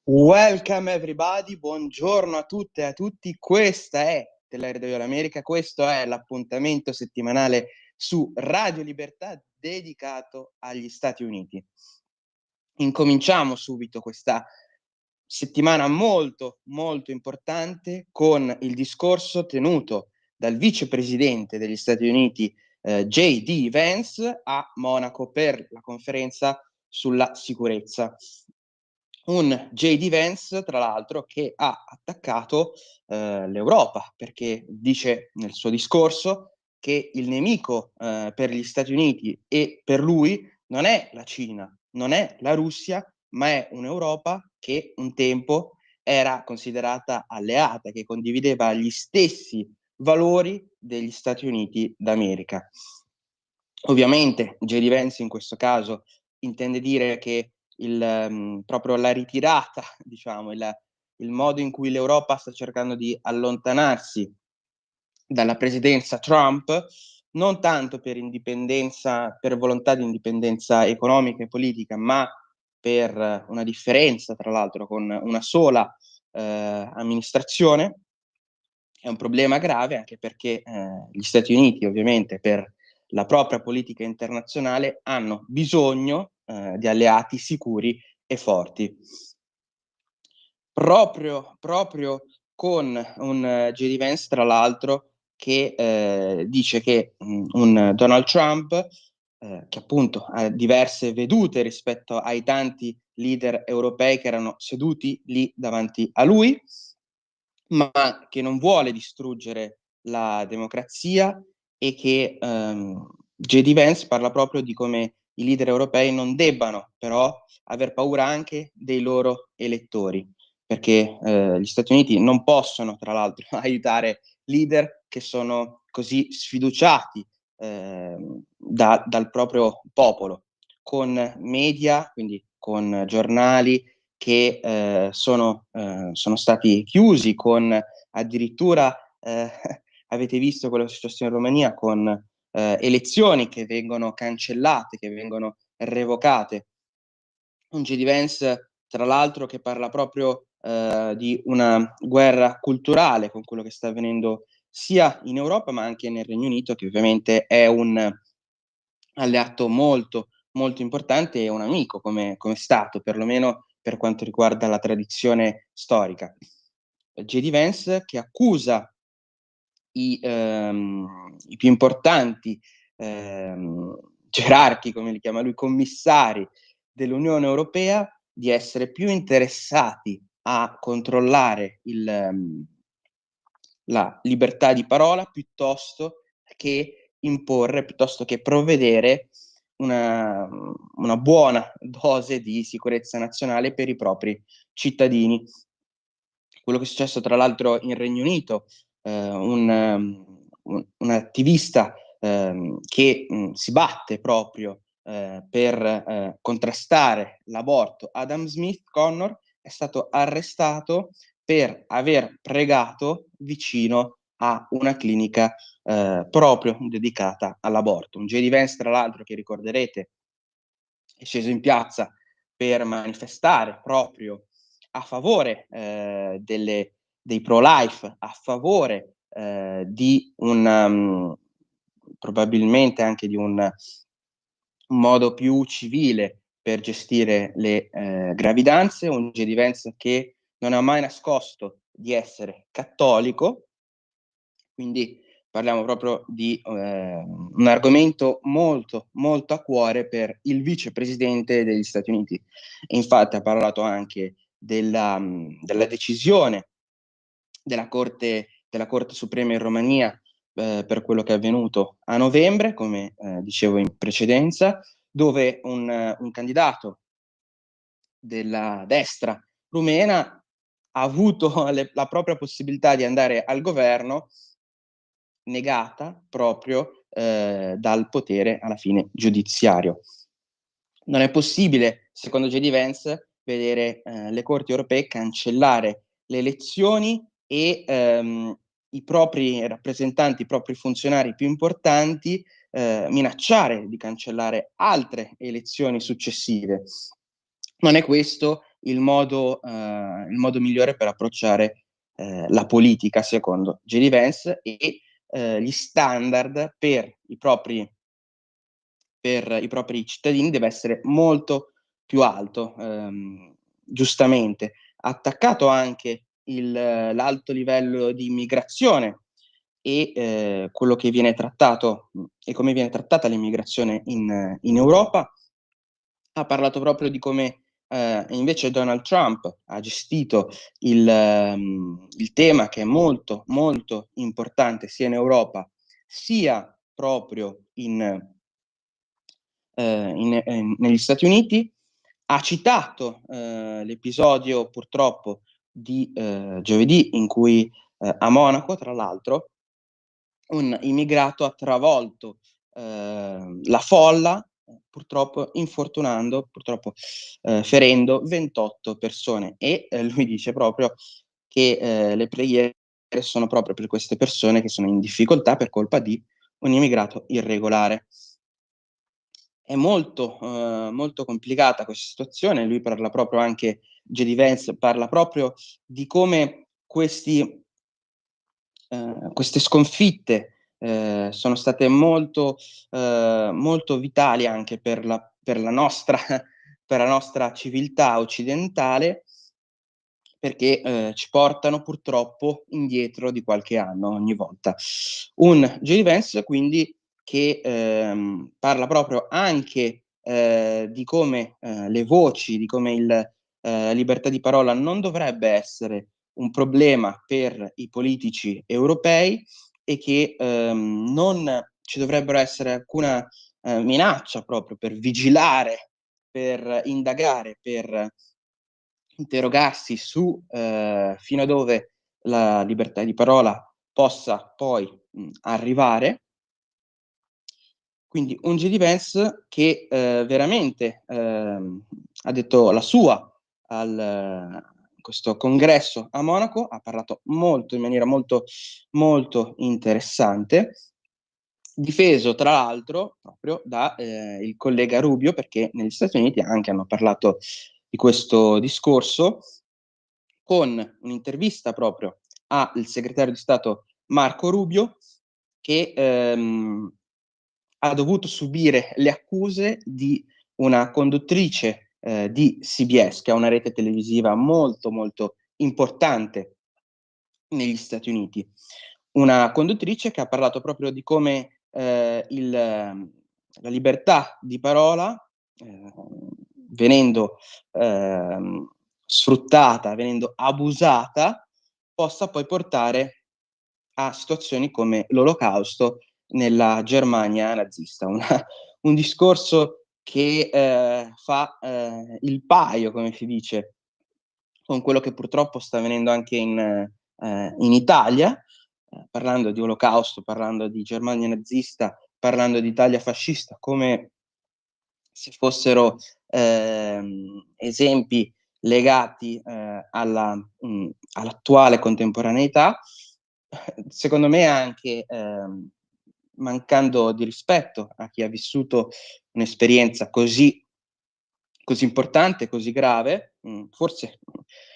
Welcome everybody, buongiorno a tutte e a tutti. Questa è Teleradio l'America, questo è l'appuntamento settimanale su Radio Libertà dedicato agli Stati Uniti. Incominciamo subito questa settimana molto importante con il discorso tenuto dal vicepresidente degli Stati Uniti J.D. Vance a Monaco per la conferenza sulla sicurezza. Un J.D. Vance, tra l'altro, che ha attaccato l'Europa, perché dice nel suo discorso che il nemico per gli Stati Uniti e per lui non è la Cina, non è la Russia, ma è un'Europa che un tempo era considerata alleata, che condivideva gli stessi valori degli Stati Uniti d'America. Ovviamente J.D. Vance in questo caso intende dire che proprio la ritirata, diciamo, il modo in cui l'Europa sta cercando di allontanarsi dalla presidenza Trump, non tanto per volontà di indipendenza economica e politica, ma per una differenza, tra l'altro, con una sola amministrazione. È un problema grave anche perché gli Stati Uniti, ovviamente, per la propria politica internazionale, hanno bisogno di alleati sicuri e forti. Proprio con un J.D. Vance, tra l'altro, che dice che un Donald Trump, che appunto ha diverse vedute rispetto ai tanti leader europei che erano seduti lì davanti a lui, ma che non vuole distruggere la democrazia e che J.D. Vance parla proprio di come i leader europei non debbano però aver paura anche dei loro elettori, perché gli Stati Uniti non possono, tra l'altro, aiutare leader che sono così sfiduciati dal proprio popolo, con media, quindi con giornali che sono stati chiusi, con addirittura avete visto quello che è successo in Romania, con elezioni che vengono cancellate, che vengono revocate. Un J.D. Vance, tra l'altro, che parla proprio di una guerra culturale con quello che sta avvenendo sia in Europa ma anche nel Regno Unito, che ovviamente è un alleato molto importante e un amico come Stato, perlomeno per quanto riguarda la tradizione storica. J.D. Vance che accusa i più importanti gerarchi, come li chiama lui, commissari dell'Unione Europea, di essere più interessati a controllare la libertà di parola piuttosto che imporre, piuttosto che provvedere una, una buona dose di sicurezza nazionale per i propri cittadini. Quello che è successo tra l'altro in Regno Unito, un attivista che si batte proprio per contrastare l'aborto, Adam Smith Connor, è stato arrestato per aver pregato vicino a una clinica proprio dedicata all'aborto. Un J.D. Vance, tra l'altro, che ricorderete, è sceso in piazza per manifestare proprio a favore dei pro-life, a favore di probabilmente anche di un modo più civile per gestire le gravidanze, un J.D. Vance che non ha mai nascosto di essere cattolico, quindi parliamo proprio di un argomento molto a cuore per il vicepresidente degli Stati Uniti. E infatti ha parlato anche della decisione della Corte Suprema in Romania per quello che è avvenuto a novembre, come dicevo in precedenza, dove un candidato della destra rumena ha avuto la propria possibilità di andare al governo negata proprio dal potere alla fine giudiziario. Non è possibile, secondo J.D. Vance, vedere le corti europee cancellare le elezioni e i propri rappresentanti, i propri funzionari più importanti minacciare di cancellare altre elezioni successive. Non è questo il modo migliore per approcciare la politica, secondo J.D. Vance, e gli standard per i propri cittadini deve essere molto più alto, giustamente. Ha attaccato anche l'alto livello di immigrazione e quello che viene trattato e come viene trattata l'immigrazione in Europa. Ha parlato proprio di come invece Donald Trump ha gestito il tema, che è molto, molto importante sia in Europa sia proprio negli Stati Uniti. Ha citato l'episodio purtroppo di giovedì in cui a Monaco, tra l'altro, un immigrato ha travolto la folla, purtroppo ferendo 28 persone, e lui dice proprio che le preghiere sono proprio per queste persone che sono in difficoltà per colpa di un immigrato irregolare. È molto, molto complicata questa situazione. Lui parla proprio anche J.D. Vance parla proprio di come queste sconfitte sono state molto, molto vitali anche per la nostra per la nostra civiltà occidentale, perché ci portano purtroppo indietro di qualche anno ogni volta. Un J.D. Vance quindi che parla proprio anche di come le voci, di come la libertà di parola non dovrebbe essere un problema per i politici europei, e che non ci dovrebbero essere alcuna minaccia proprio per vigilare, per indagare, per interrogarsi su fino a dove la libertà di parola possa poi arrivare. Quindi un J.D. Vance che veramente ha detto la sua in questo congresso a Monaco, ha parlato molto, in maniera molto, molto interessante, difeso tra l'altro proprio da il collega Rubio, perché negli Stati Uniti anche hanno parlato di questo discorso, con un'intervista proprio al segretario di Stato Marco Rubio, che ha dovuto subire le accuse di una conduttrice di CBS, che è una rete televisiva molto, molto importante negli Stati Uniti. Una conduttrice che ha parlato proprio di come la libertà di parola, venendo sfruttata, venendo abusata, possa poi portare a situazioni come l'Olocausto nella Germania nazista. Un discorso che fa il paio, come si dice, con quello che purtroppo sta avvenendo anche in Italia, parlando di Olocausto, parlando di Germania nazista, parlando di Italia fascista, come se fossero esempi legati all'attuale contemporaneità, secondo me anche mancando di rispetto a chi ha vissuto un'esperienza così importante, così grave. Forse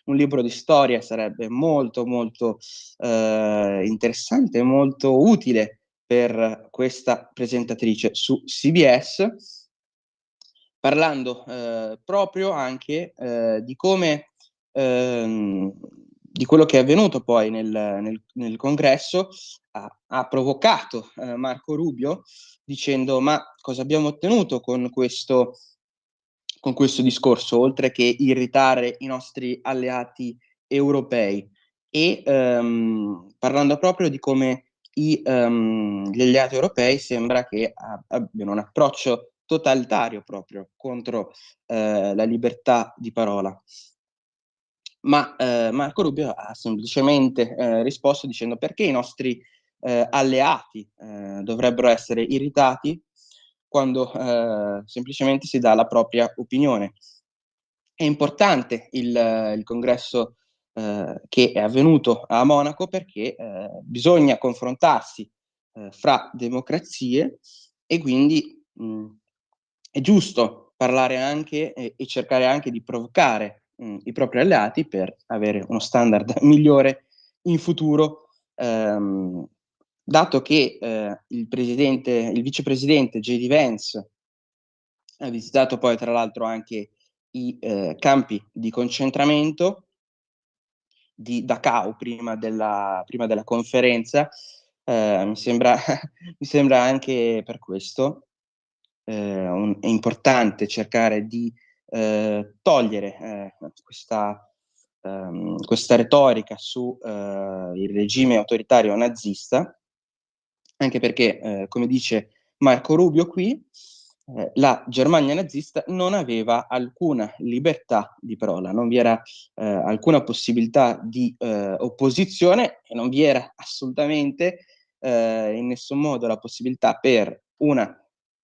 un libro di storia sarebbe molto, molto interessante e molto utile per questa presentatrice su CBS, parlando proprio anche di come di quello che è avvenuto poi nel congresso ha provocato Marco Rubio, dicendo: ma cosa abbiamo ottenuto con questo discorso, oltre che irritare i nostri alleati europei? E parlando proprio di come gli alleati europei sembra che abbiano un approccio totalitario proprio contro la libertà di parola. Ma Marco Rubio ha semplicemente risposto dicendo: perché i nostri alleati dovrebbero essere irritati quando semplicemente si dà la propria opinione. È importante il congresso che è avvenuto a Monaco, perché bisogna confrontarsi fra democrazie, e quindi è giusto parlare anche e cercare anche di provocare i propri alleati per avere uno standard migliore in futuro, dato che il vicepresidente J.D. Vance ha visitato poi tra l'altro anche i campi di concentramento di Dachau prima della conferenza, mi sembra mi sembra anche per questo è importante cercare di togliere questa retorica su il regime autoritario nazista, anche perché, come dice Marco Rubio qui, la Germania nazista non aveva alcuna libertà di parola, non vi era alcuna possibilità di opposizione e non vi era assolutamente in nessun modo la possibilità per una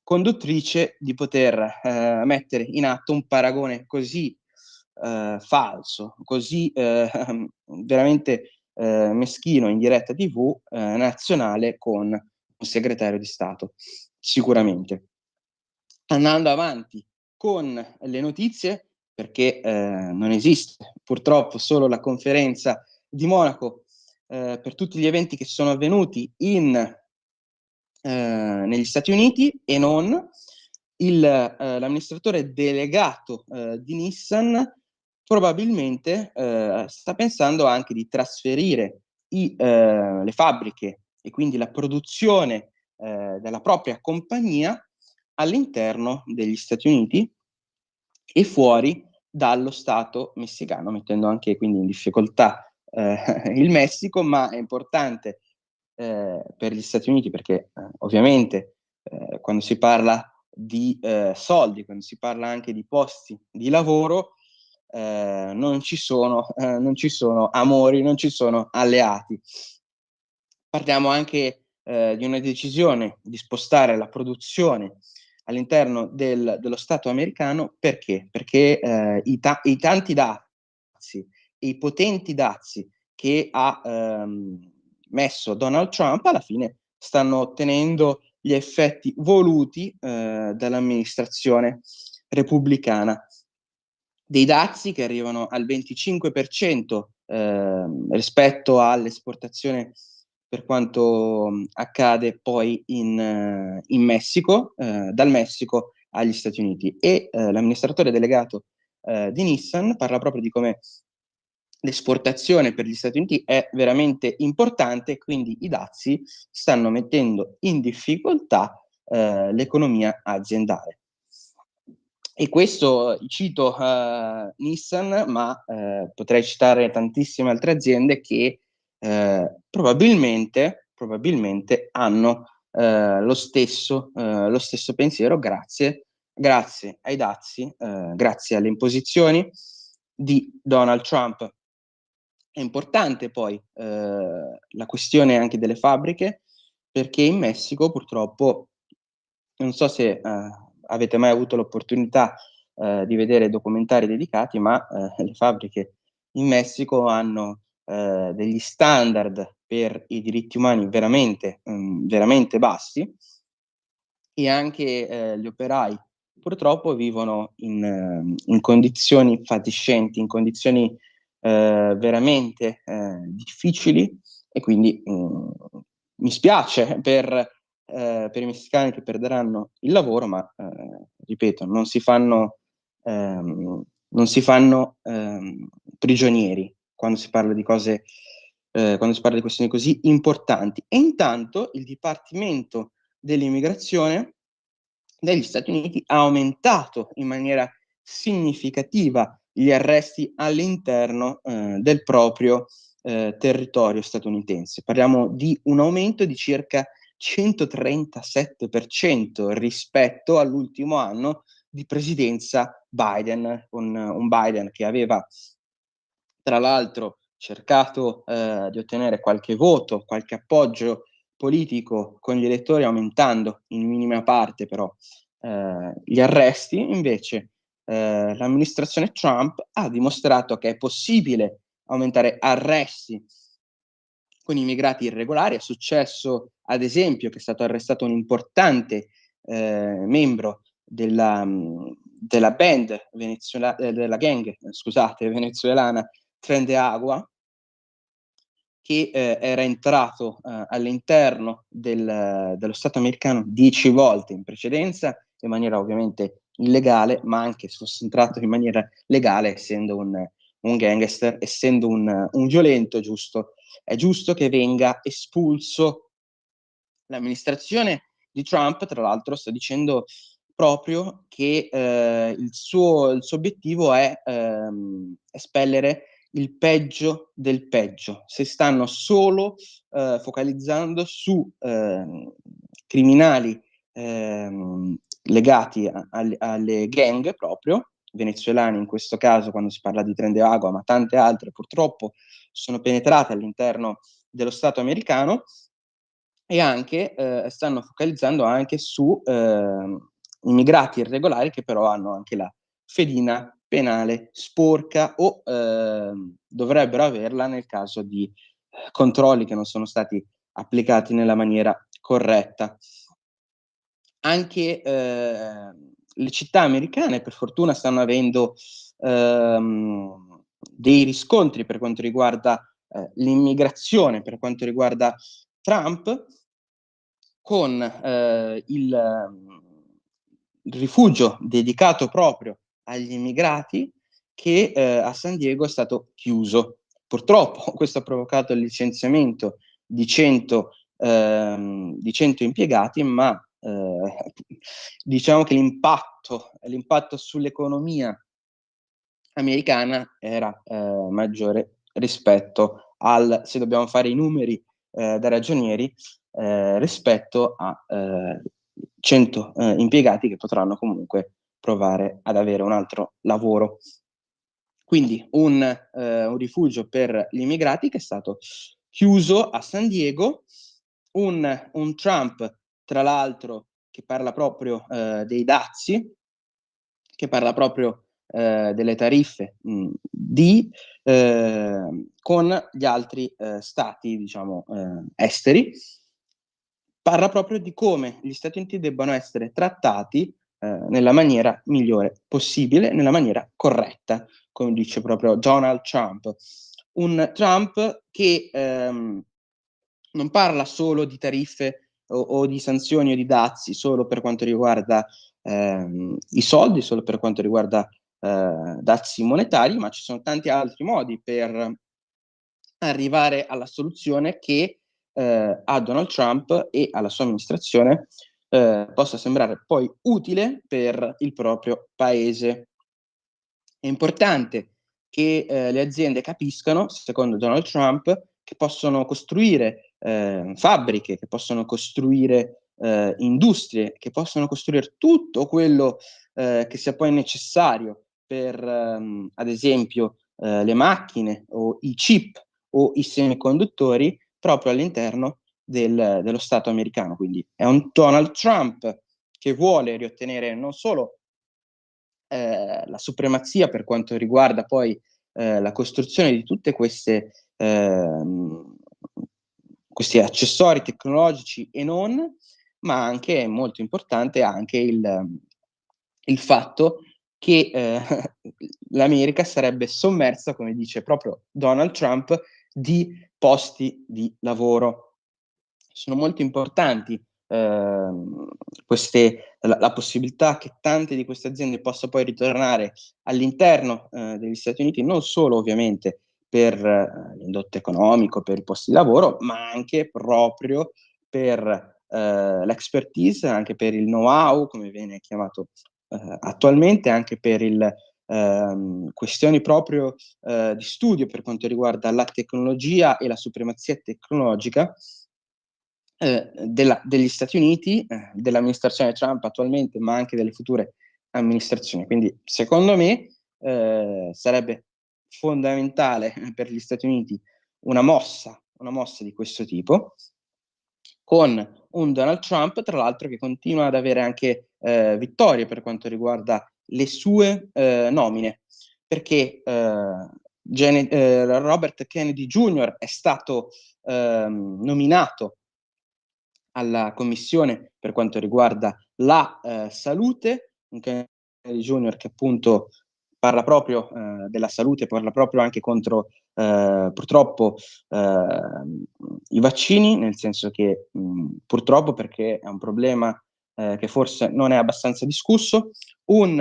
conduttrice di poter mettere in atto un paragone così falso, così veramente meschino in diretta TV nazionale con un segretario di Stato, sicuramente. Andando avanti con le notizie, perché non esiste purtroppo solo la conferenza di Monaco per tutti gli eventi che sono avvenuti negli Stati Uniti e non, l'amministratore delegato di Nissan probabilmente sta pensando anche di trasferire le fabbriche e quindi la produzione della propria compagnia all'interno degli Stati Uniti e fuori dallo Stato messicano, mettendo anche quindi in difficoltà il Messico, ma è importante per gli Stati Uniti perché ovviamente quando si parla di soldi, quando si parla anche di posti di lavoro, non ci sono amori, non ci sono alleati. Parliamo anche di una decisione di spostare la produzione all'interno dello Stato americano perché? Perché i tanti dazi e i potenti dazi che ha messo Donald Trump alla fine stanno ottenendo gli effetti voluti dall'amministrazione repubblicana. Dei dazi che arrivano al 25% rispetto all'esportazione per quanto accade poi in Messico, dal Messico agli Stati Uniti. E l'amministratore delegato di Nissan parla proprio di come l'esportazione per gli Stati Uniti è veramente importante, quindi i dazi stanno mettendo in difficoltà l'economia aziendale. E questo cito Nissan, ma potrei citare tantissime altre aziende che probabilmente hanno lo stesso pensiero grazie ai dazi, grazie alle imposizioni di Donald Trump. È importante poi la questione anche delle fabbriche, perché in Messico purtroppo, non so se avete mai avuto l'opportunità di vedere documentari dedicati, ma le fabbriche in Messico hanno degli standard per i diritti umani veramente bassi e anche gli operai purtroppo vivono in condizioni fatiscenti, in condizioni veramente difficili e quindi mi spiace per i messicani che perderanno il lavoro, ma ripeto, non si fanno prigionieri quando si parla di cose, quando si parla di questioni così importanti. E intanto il Dipartimento dell'Immigrazione degli Stati Uniti ha aumentato in maniera significativa gli arresti all'interno del proprio territorio statunitense. Parliamo di un aumento di circa 137% rispetto all'ultimo anno di presidenza Biden, un Biden che aveva tra l'altro cercato di ottenere qualche voto, qualche appoggio politico con gli elettori, aumentando in minima parte però gli arresti. Invece l'amministrazione Trump ha dimostrato che è possibile aumentare arresti con immigrati irregolari. È successo ad esempio che è stato arrestato un importante membro della band della gang, scusate, venezuelana Tren de Agua, che era entrato all'interno dello Stato americano 10 volte in precedenza, in maniera ovviamente illegale, ma anche se fosse entrato in maniera legale, essendo un gangster, essendo un violento, è giusto che venga espulso. L'amministrazione di Trump, tra l'altro, sta dicendo proprio che il suo obiettivo è espellere il peggio del peggio. Si stanno solo focalizzando su criminali legati alle gang proprio, venezuelani in questo caso quando si parla di Tren de Agua, ma tante altre purtroppo sono penetrate all'interno dello Stato americano, e anche stanno focalizzando anche su immigrati irregolari che però hanno anche la fedina penale sporca o dovrebbero averla nel caso di controlli che non sono stati applicati nella maniera corretta. Anche le città americane per fortuna stanno avendo dei riscontri per quanto riguarda l'immigrazione, per quanto riguarda Trump, con il rifugio dedicato proprio agli immigrati che a San Diego è stato chiuso. Purtroppo questo ha provocato il licenziamento di 100 impiegati, ma diciamo che l'impatto sull'economia americana era maggiore rispetto se dobbiamo fare i numeri da ragionieri, rispetto a 100 impiegati che potranno comunque provare ad avere un altro lavoro. Quindi un rifugio per gli immigrati che è stato chiuso a San Diego, un Trump, tra l'altro, che parla proprio dei dazi, che parla proprio delle tariffe con gli altri stati, diciamo, esteri. Parla proprio di come gli Stati Uniti debbano essere trattati nella maniera migliore possibile, nella maniera corretta, come dice proprio Donald Trump. Un Trump che non parla solo di tariffe o di sanzioni o di dazi solo per quanto riguarda i soldi, solo per quanto riguarda dazi monetari, ma ci sono tanti altri modi per arrivare alla soluzione che a Donald Trump e alla sua amministrazione possa sembrare poi utile per il proprio paese. È importante che le aziende capiscano, secondo Donald Trump, che possono costruire fabbriche, che possono costruire industrie, che possono costruire tutto quello che sia poi necessario per, ad esempio, le macchine o i chip o i semiconduttori proprio all'interno dello Stato americano. Quindi è un Donald Trump che vuole riottenere non solo la supremazia per quanto riguarda poi la costruzione di tutte questi accessori tecnologici e non, ma anche, è molto importante, anche il fatto che l'America sarebbe sommersa, come dice proprio Donald Trump, di posti di lavoro. Sono molto importanti la possibilità che tante di queste aziende possa poi ritornare all'interno degli Stati Uniti, non solo ovviamente per l'indotto economico, per i posti di lavoro, ma anche proprio per l'expertise, anche per il know-how, come viene chiamato attualmente, anche per questioni proprio di studio per quanto riguarda la tecnologia e la supremazia tecnologica degli Stati Uniti, dell'amministrazione Trump attualmente, ma anche delle future amministrazioni. Quindi secondo me sarebbe fondamentale per gli Stati Uniti una mossa di questo tipo, con un Donald Trump, tra l'altro, che continua ad avere anche vittorie per quanto riguarda le sue nomine, perché Robert Kennedy Jr. è stato nominato alla commissione per quanto riguarda la salute un Kennedy Jr. che appunto parla proprio della salute, parla proprio anche contro purtroppo i vaccini, nel senso che purtroppo, perché è un problema che forse non è abbastanza discusso, un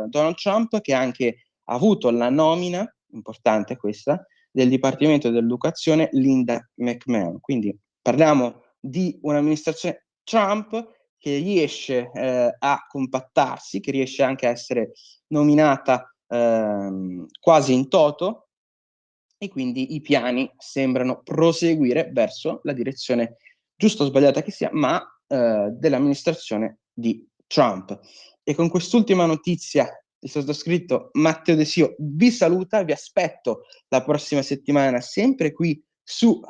Donald Trump che anche ha avuto la nomina, importante questa, del Dipartimento dell'Educazione Linda McMahon. Quindi parliamo di un'amministrazione Trump che riesce a compattarsi, che riesce anche a essere nominata quasi in toto, e quindi i piani sembrano proseguire verso la direzione, giusta o sbagliata che sia, ma dell'amministrazione di Trump. E con quest'ultima notizia il sottoscritto Matteo De Sio vi saluta, vi aspetto la prossima settimana sempre qui su